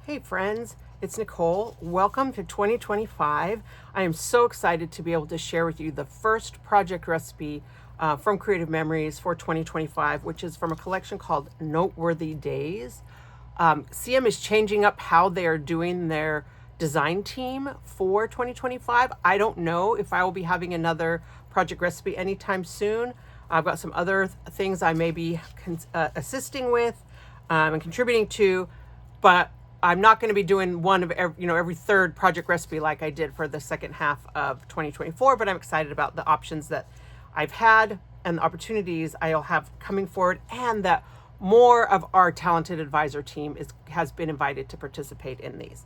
Hey friends, it's Nicole. Welcome to 2025. I am so excited to be able to share with you the first project recipe from Creative Memories for 2025, which is from a collection called Noteworthy Days. CM is changing up how they are doing their design team for 2025. I don't know if I will be having another project recipe anytime soon. I've got some other things I may be assisting with and contributing to, but I'm not going to be doing one of every third project recipe like I did for the second half of 2024, but I'm excited about the options that I've had and the opportunities I'll have coming forward, and that more of our talented advisor team has been invited to participate in these.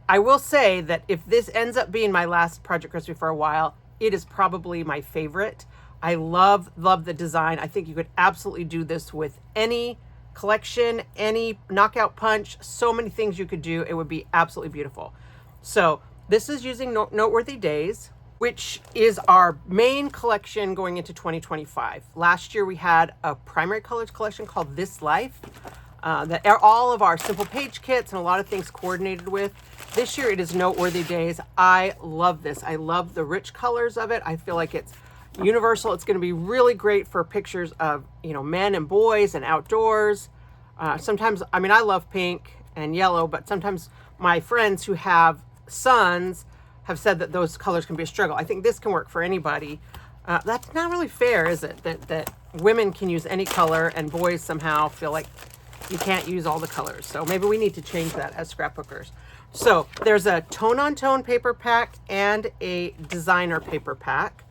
I will say that if this ends up being my last project recipe for a while, it is probably my favorite. I love the design. I think you could absolutely do this with any collection, any knockout punch, so many things you could do. It would be absolutely beautiful. So this is using Noteworthy Days, which is our main collection going into 2025. Last year we had a primary colors collection called This Life that all of our simple page kits and a lot of things coordinated with. This year it is Noteworthy Days. I love this. I love the rich colors of it. I feel like it's universal. It's going to be really great for pictures of, men and boys and outdoors. Sometimes, I love pink and yellow, but sometimes my friends who have sons have said that those colors can be a struggle. I think this can work for anybody. That's not really fair, is it? That women can use any color and boys somehow feel like you can't use all the colors. So maybe we need to change that as scrapbookers. So there's a tone-on-tone paper pack and a designer paper pack.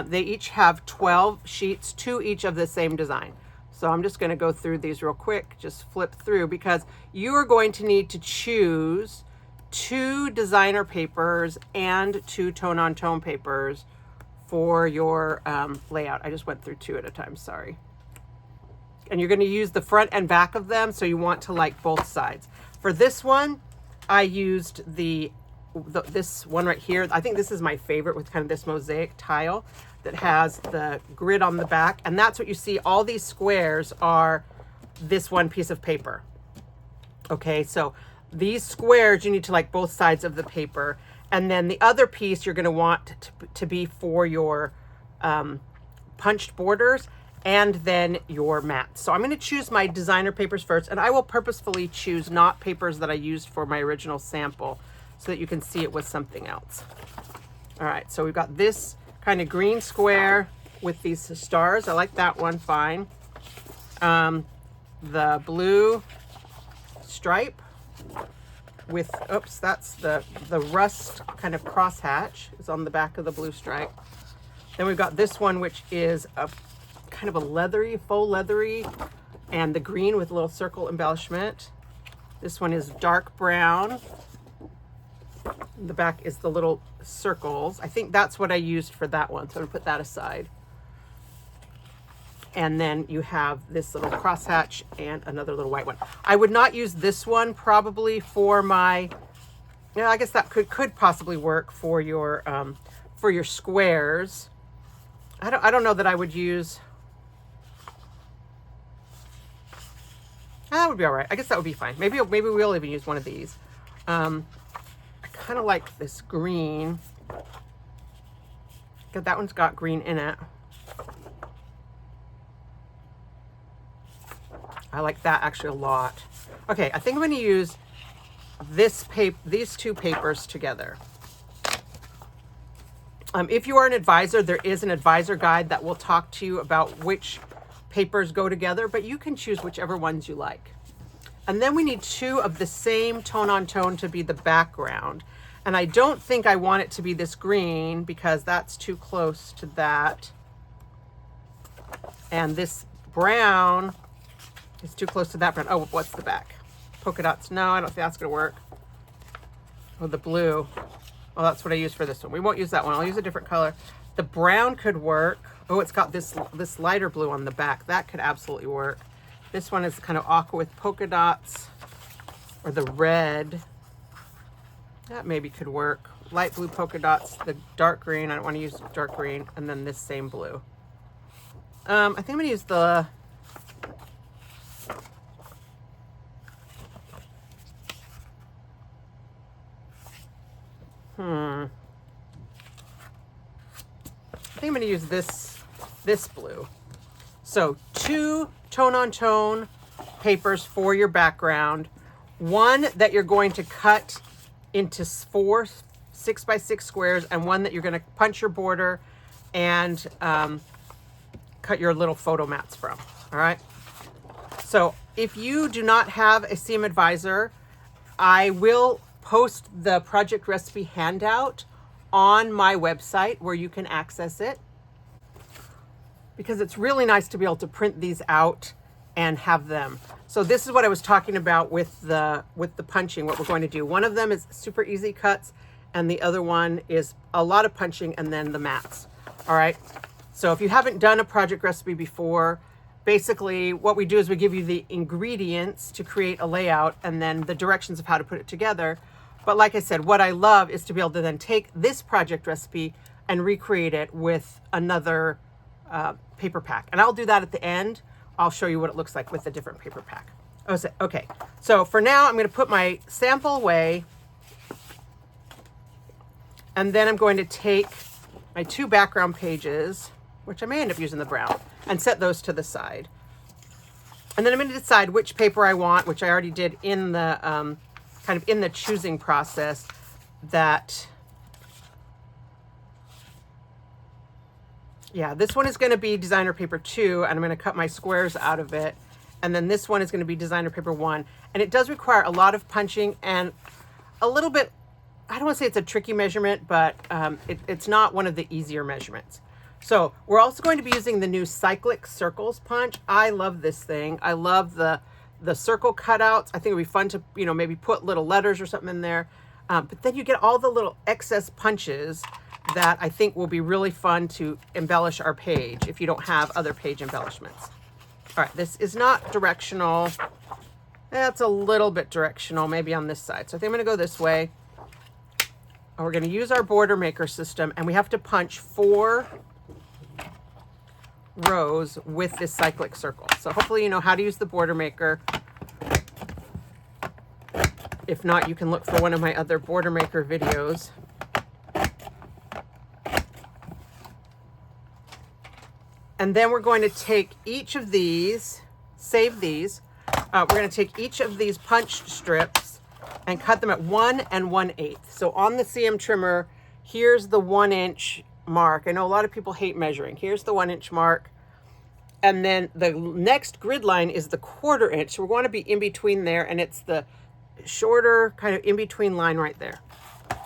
They each have 12 sheets, 2 each of the same design. So I'm just going to go through these real quick, just flip through, because you are going to need to choose 2 designer papers and 2 tone-on-tone papers for your layout. I just went through 2 at a time, sorry. And you're going to use the front and back of them, so you want to like both sides. For this one, I used this one right here. I think this is my favorite, with kind of this mosaic tile that has the grid on the back. And that's what you see. All these squares are this one piece of paper. Okay, so these squares, you need to like both sides of the paper. And then the other piece you're going to want to be for your punched borders and then your mats. So I'm going to choose my designer papers first, and I will purposefully choose not papers that I used for my original sample, so that you can see it with something else. All right, so we've got this kind of green square with these stars. I like that one fine. The blue stripe with, oops, that's the rust kind of crosshatch is on the back of the blue stripe. Then we've got this one, which is a kind of a leathery, faux leathery, and the green with a little circle embellishment. This one is dark brown. The back is the little circles. I think that's what I used for that one, so I'm gonna put that aside. And then you have this little crosshatch and another little white one. I would not use this one probably for my, I guess that could possibly work for your squares. I don't know that I would use. That would be all right. I guess that would be fine. Maybe we'll even use one of these. I kind of like this green. That one's got green in it. I like that actually a lot. Okay, I think I'm going to use these 2 papers together. If you are an advisor, there is an advisor guide that will talk to you about which papers go together, but you can choose whichever ones you like. And then we need 2 of the same tone-on-tone to be the background. And I don't think I want it to be this green, because that's too close to that. And this brown is too close to that brown. Oh, what's the back? Polka dots. No, I don't think that's going to work. Oh, the blue. Oh, that's what I use for this one. We won't use that one. I'll use a different color. The brown could work. Oh, it's got this lighter blue on the back. That could absolutely work. This one is kind of aqua with polka dots, or the red. That maybe could work. Light blue polka dots, the dark green. I don't want to use dark green. And then this same blue. I think I'm going to use the think I'm going to use this blue. So 2 tone-on-tone papers for your background. One that you're going to cut into 4 6x6 squares, and one that you're going to punch your border and cut your little photo mats from. All right. So if you do not have a seam advisor, I will post the project recipe handout on my website where you can access it, because it's really nice to be able to print these out and have them. So this is what I was talking about with the punching, what we're going to do. One of them is super easy cuts, and the other one is a lot of punching and then the mats. All right. So if you haven't done a project recipe before, basically what we do is we give you the ingredients to create a layout and then the directions of how to put it together. But like I said, what I love is to be able to then take this project recipe and recreate it with another paper pack. And I'll do that at the end. I'll show you what it looks like with a different paper pack. Okay, so for now, I'm going to put my sample away. And then I'm going to take my 2 background pages, which I may end up using the brown, and set those to the side. And then I'm going to decide which paper I want, which I already did in the kind of in the choosing process. That, yeah, this one is going to be designer paper 2, and I'm going to cut my squares out of it. And then this one is going to be designer paper 1. And it does require a lot of punching and a little bit, I don't want to say it's a tricky measurement, but it's not one of the easier measurements. So we're also going to be using the new cyclic circles punch. I love this thing. I love the circle cutouts. I think it'd be fun to, maybe put little letters or something in there. But then you get all the little excess punches that I think will be really fun to embellish our page if you don't have other page embellishments. All right, this is not directional. That's a little bit directional, maybe on this side. So I think I'm going to go this way. And we're going to use our border maker system, and we have to punch 4 rows with this cyclic circle. So hopefully you know how to use the border maker. If not, you can look for one of my other border maker videos. And then we're going to take each of these, save these. We're going to take each of these punched strips and cut them at 1 1/8. So on the CM trimmer, here's the 1 inch mark. I know a lot of people hate measuring. Here's the 1 inch mark. And then the next grid line is the 1/4 inch. So we want to be in between there, and it's the shorter kind of in between line right there.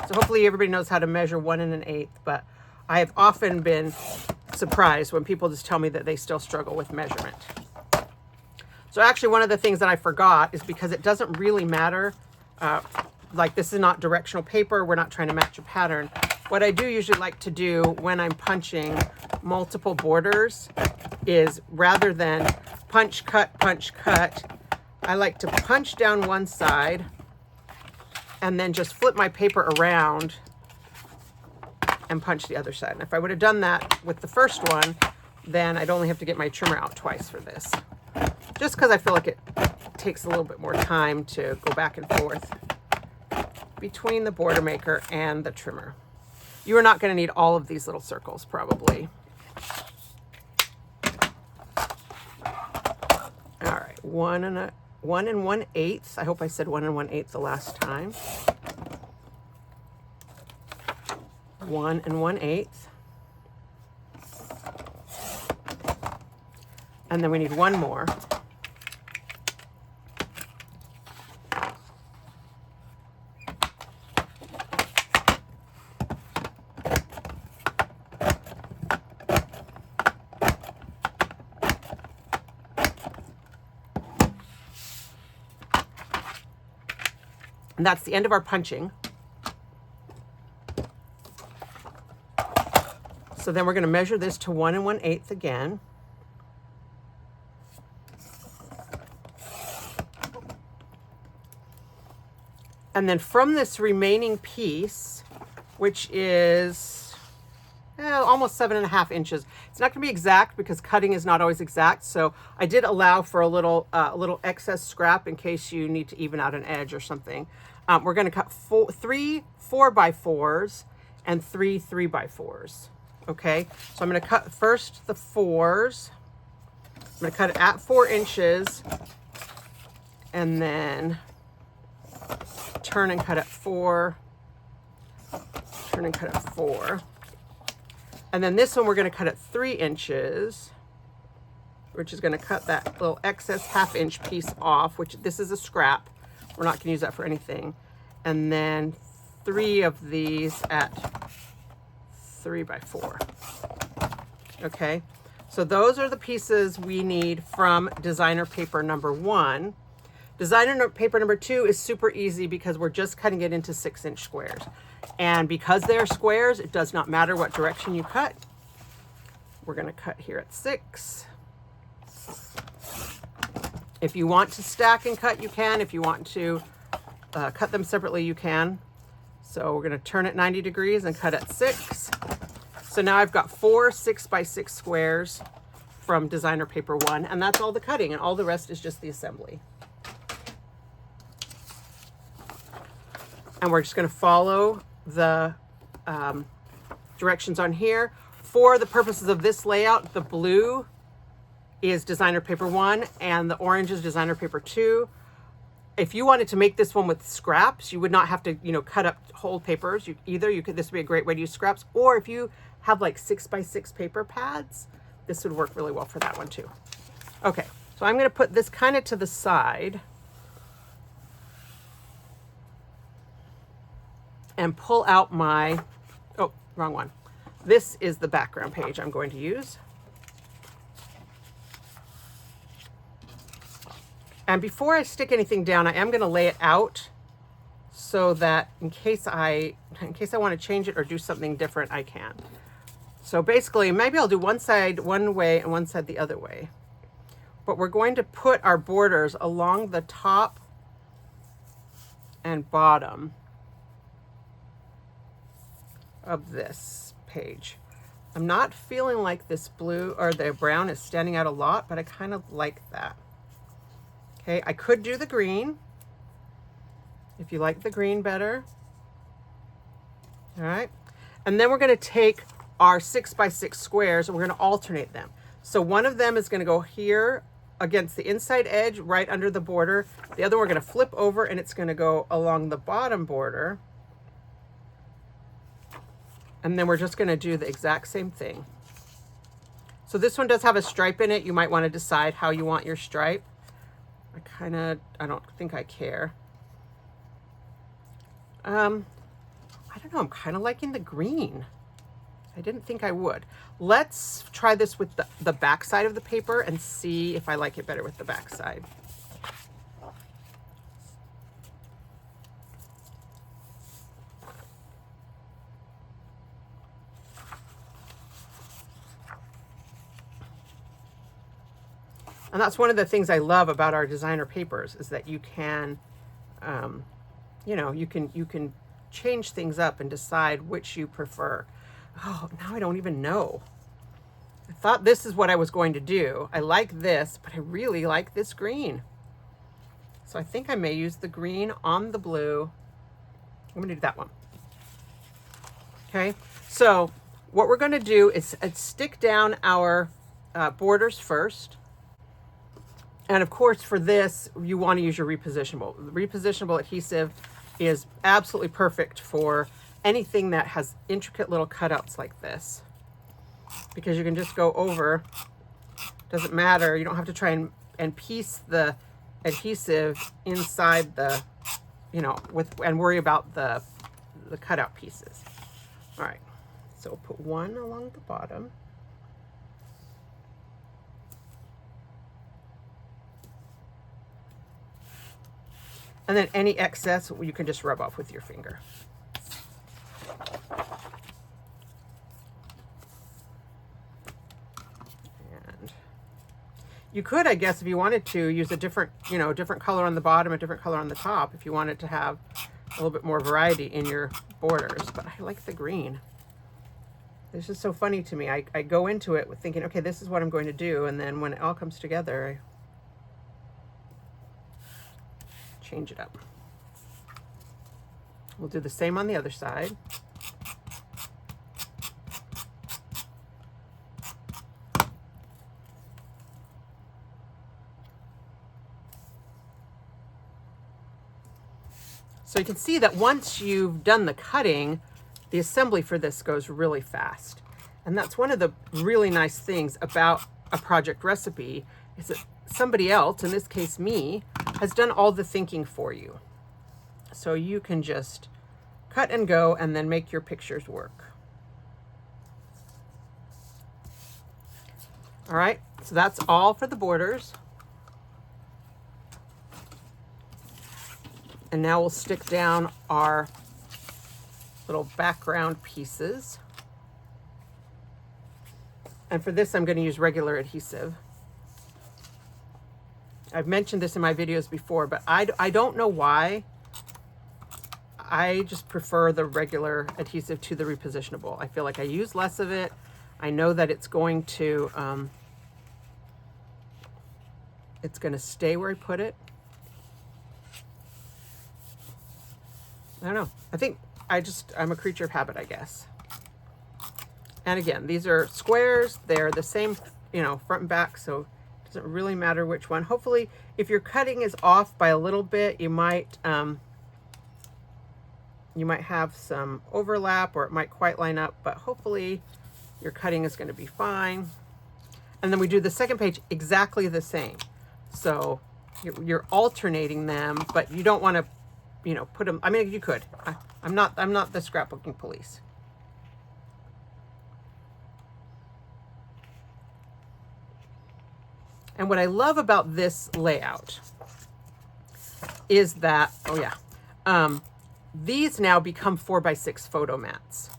So hopefully everybody knows how to measure 1 1/8, but I have often been surprised when people just tell me that they still struggle with measurement. So actually one of the things that I forgot is, because it doesn't really matter, like this is not directional paper, we're not trying to match a pattern. What I do usually like to do when I'm punching multiple borders is, rather than punch, cut, I like to punch down one side and then just flip my paper around and punch the other side. And if I would have done that with the first one, then I'd only have to get my trimmer out twice for this. Just because I feel like it takes a little bit more time to go back and forth between the border maker and the trimmer. You are not going to need all of these little circles, probably. All right, 1 1/8. I hope I said 1 1/8 the last time. 1 1/8. And then we need one more. And that's the end of our punching. So then we're going to measure this to 1 1/8 again. And then from this remaining piece, which is almost 7.5 inches, it's not going to be exact because cutting is not always exact. So I did allow for a little excess scrap in case you need to even out an edge or something. We're going to cut 3 4x4s and 3 3x4s. Okay, so I'm going to cut first the 4s. I'm going to cut it at 4 inches and then turn and cut at 4, turn and cut at 4. And then this one we're going to cut at 3 inches, which is going to cut that little excess 1/2 inch piece off, which this is a scrap. We're not going to use that for anything. And then 3 of these at 3 by 4. Okay, so those are the pieces we need from designer paper number 1. Designer paper number 2 is super easy because we're just cutting it into 6-inch squares. And because they're squares, it does not matter what direction you cut. We're going to cut here at 6. If you want to stack and cut, you can. If you want to cut them separately, you can. So we're going to turn it 90 degrees and cut at 6. So now I've got 4 6x6 squares from designer paper 1, and that's all the cutting, and all the rest is just the assembly. And we're just going to follow the directions on here. For the purposes of this layout, the blue is designer paper 1 and the orange is designer paper 2. If you wanted to make this one with scraps, you would not have to, cut up whole papers. This would be a great way to use scraps. Or if you have like 6x6 paper pads, this would work really well for that one too. Okay, so I'm going to put this kind of to the side and pull out my, oh, wrong one. This is the background page I'm going to use. And before I stick anything down, I am going to lay it out so that in case I want to change it or do something different, I can. So basically, maybe I'll do one side one way and one side the other way. But we're going to put our borders along the top and bottom of this page. I'm not feeling like this blue or the brown is standing out a lot, but I kind of like that. Okay, I could do the green if you like the green better. All right, and then we're going to take our 6x6 squares and we're going to alternate them. So one of them is going to go here against the inside edge right under the border. The other we're going to flip over and it's going to go along the bottom border. And then we're just going to do the exact same thing. So this one does have a stripe in it. You might want to decide how you want your stripe. I don't think I care. I don't know, I'm kind of liking the green. I didn't think I would. Let's try this with the back side of the paper and see if I like it better with the back side. And that's one of the things I love about our designer papers is that you can, you can change things up and decide which you prefer. Oh, now I don't even know. I thought this is what I was going to do. I like this, but I really like this green. So I think I may use the green on the blue. I'm going to do that one. Okay, so what we're going to do is stick down our borders first. And of course, for this, you want to use your repositionable. The repositionable adhesive is absolutely perfect for anything that has intricate little cutouts like this, because you can just go over. Doesn't matter. You don't have to try and piece the adhesive inside the, and worry about the cutout pieces. All right. So we'll put one along the bottom. And then any excess you can just rub off with your finger. And you could, I guess, if you wanted to, use a different, different color on the bottom, a different color on the top, if you wanted to have a little bit more variety in your borders. But I like the green. It's just so funny to me. I go into it with thinking, okay, this is what I'm going to do. And then when it all comes together, change it up. We'll do the same on the other side. So you can see that once you've done the cutting, the assembly for this goes really fast. And that's one of the really nice things about a project recipe, is that somebody else, in this case me, has done all the thinking for you. So you can just cut and go and then make your pictures work. All right, so that's all for the borders. And now we'll stick down our little background pieces. And for this, I'm going to use regular adhesive. I've mentioned this in my videos before, but I don't know why. I just prefer the regular adhesive to the repositionable. I feel like I use less of it. I know that it's going to stay where I put it. I don't know. I think I'm a creature of habit, I guess. And again, these are squares. They're the same, front and back, so it doesn't really matter which one. Hopefully, if your cutting is off by a little bit, you might have some overlap, or it might quite line up, but hopefully your cutting is going to be fine. And then we do the second page exactly the same. So you're alternating them, but you don't want to, put them, I mean, you could. I'm not the scrapbooking police. And what I love about this layout is that, these now become 4x6 photo mats.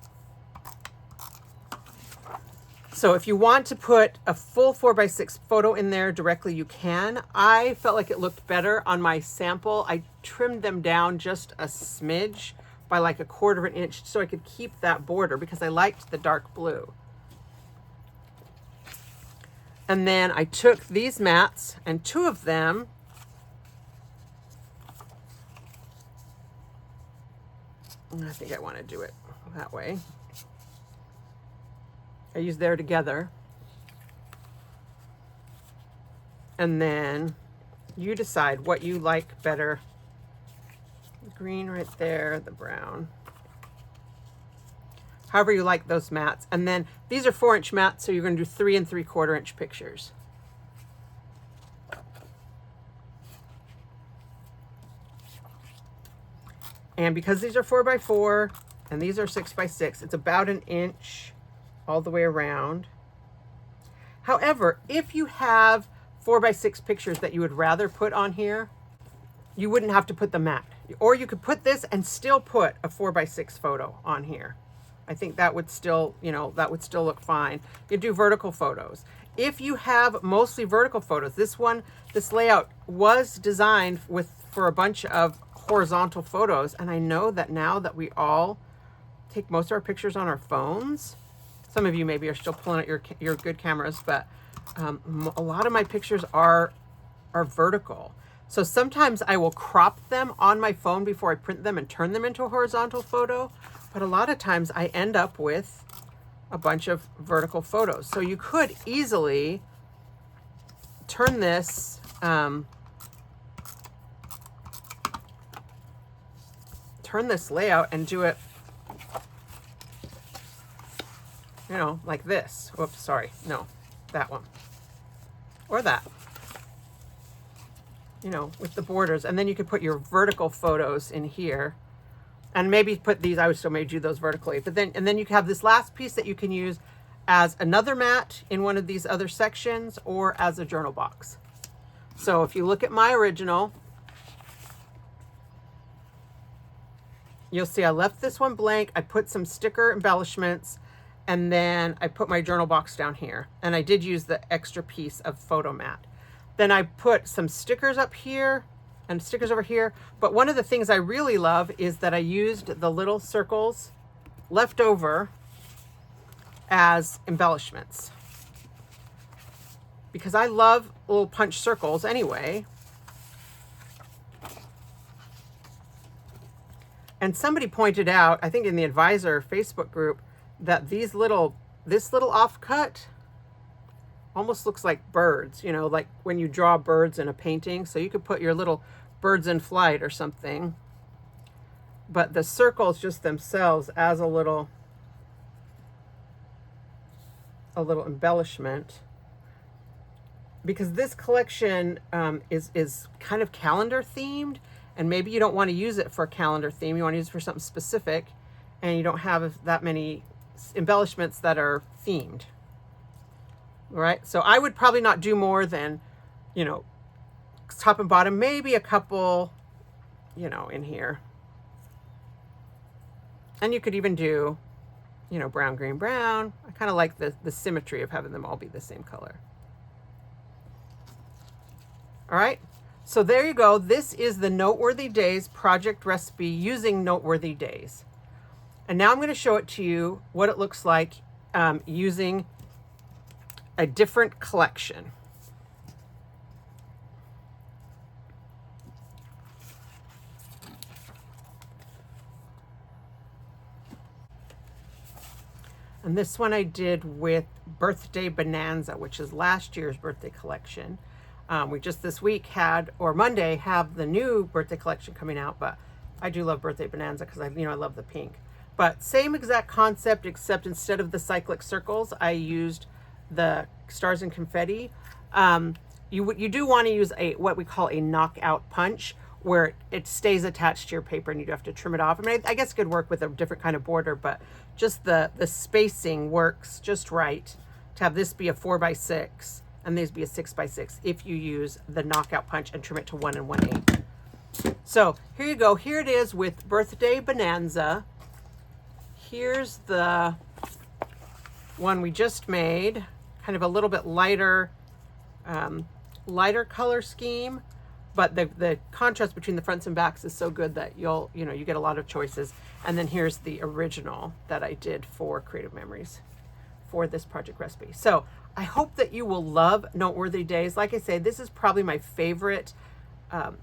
So if you want to put a full 4x6 photo in there directly, you can. I felt like it looked better on my sample. I trimmed them down just a smidge by like 1/4 inch so I could keep that border because I liked the dark blue. And then I took these mats, and 2 of them I think I want to do it that way. I use there together. And then you decide what you like better. The green right there, the brown. However you like those mats. And then these are 4-inch mats, so you're going to do 3 3/4 inch pictures. And because these are 4x4 and these are 6x6, it's about 1 inch all the way around. However, if you have 4x6 pictures that you would rather put on here, you wouldn't have to put the mat. Or you could put this and still put a 4x6 photo on here. I think that would still, that would still look fine. You do vertical photos. If you have mostly vertical photos, this layout was designed for a bunch of horizontal photos. And I know that now that we all take most of our pictures on our phones, some of you maybe are still pulling out your good cameras, but a lot of my pictures are vertical. So sometimes I will crop them on my phone before I print them and turn them into a horizontal photo. But a lot of times I end up with a bunch of vertical photos. So you could easily turn this layout and do it, like this. Whoops, sorry. No, that one. Or that. With the borders. And then you could put your vertical photos in here. And maybe put these, I would still maybe do those vertically. But then you have this last piece that you can use as another mat in one of these other sections or as a journal box. So if you look at my original, you'll see I left this one blank. I put some sticker embellishments, and then I put my journal box down here. And I did use the extra piece of photo mat. Then I put some stickers up here and stickers over here. But one of the things I really love is that I used the little circles left over as embellishments. Because I love little punch circles anyway. And somebody pointed out, I think in the advisor Facebook group, that this little offcut almost looks like birds, like when you draw birds in a painting. So you could put your little birds in flight or something but the circles just themselves as a little embellishment, because this collection is kind of calendar themed, and maybe you don't want to use it for a calendar theme. You want to use it for something specific, and you don't have that many embellishments that are themed. All right, so I would probably not do more than, top and bottom, maybe a couple, in here. And you could even do, brown, green, brown. I kind of like the symmetry of having them all be the same color. All right, so there you go. This is the Noteworthy Days project recipe using Noteworthy Days. And now I'm going to show it to you what it looks like using a different collection. And this one I did with Birthday Bonanza, which is last year's birthday collection. We just this week Monday have the new birthday collection coming out, but I do love Birthday Bonanza because I love the pink. But same exact concept, except instead of the cyclic circles, I used the stars and confetti. You do want to use what we call a knockout punch, where it stays attached to your paper and you do have to trim it off. I mean, I guess it could work with a different kind of border, but just the spacing works just right to have this be a 4x6 and these be a 6x6 if you use the knockout punch and trim it to 1 1/8. So here you go. Here it is with Birthday Bonanza. Here's the one we just made, kind of a little bit lighter color scheme, but the contrast between the fronts and backs is so good that you get a lot of choices. And then here's the original that I did for Creative Memories for this project recipe. So I hope that you will love Noteworthy Days. Like I say, this is probably my favorite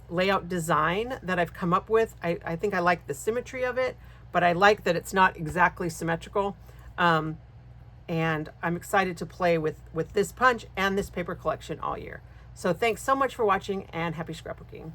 layout design that I've come up with. I think I like the symmetry of it, but I like that it's not exactly symmetrical. And I'm excited to play with this punch and this paper collection all year. So thanks so much for watching, and happy scrapbooking.